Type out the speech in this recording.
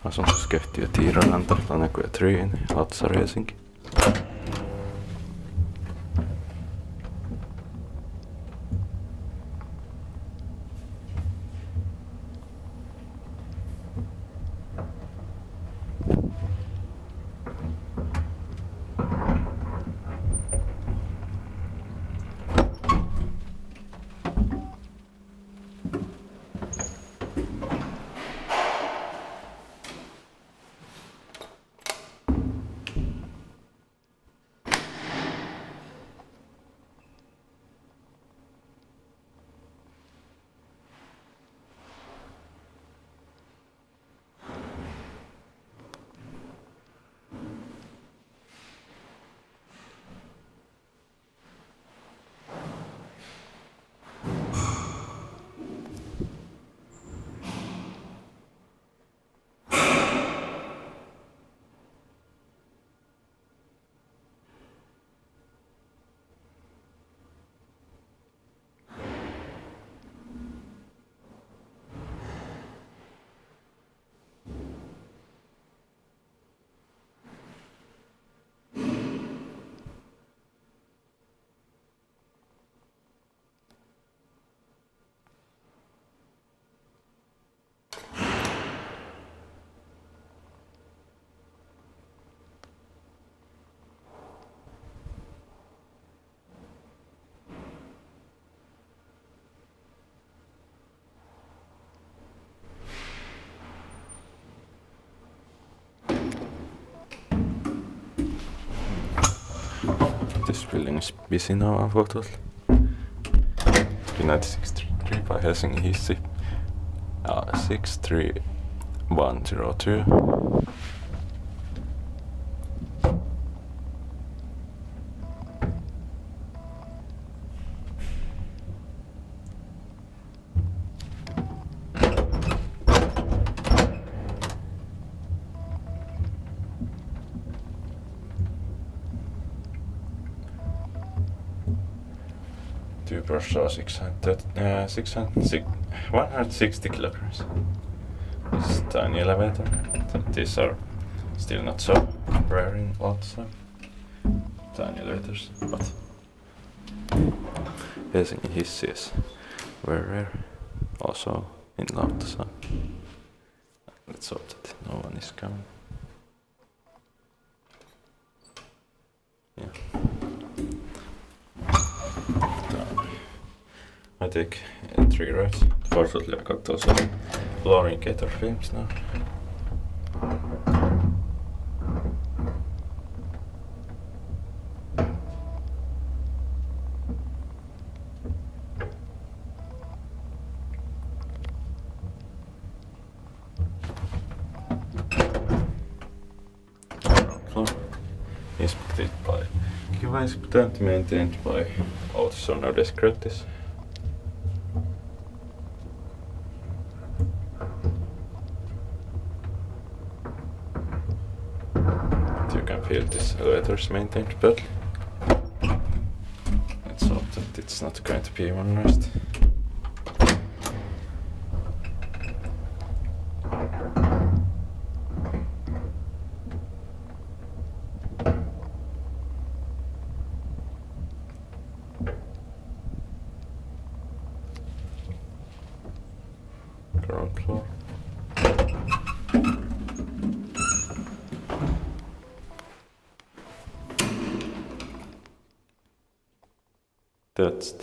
Asustuskehtiö Tiiraranta, Lanakuja 3, Lauttasaari, Helsinki. This building is busy now, unfortunately. 9633 by Helsingin Hissi. 63102. Two person 160 kilograms. This is tiny elevator. These are still not so rare in Lauttasaari. Tiny elevators, but Helsingin Hissi is very rare. Also in Lauttasaari. Let's hope that no one is coming. Yeah. I take 3 rides. Fortunately I got those floor indicator films now. Ground floor. Inspected by Inspected, maintained by Lauttasaari, no desk gratis. You can feel this elevator is maintained badly. Let's hope that it's not going to be modernized. Ground floor. That's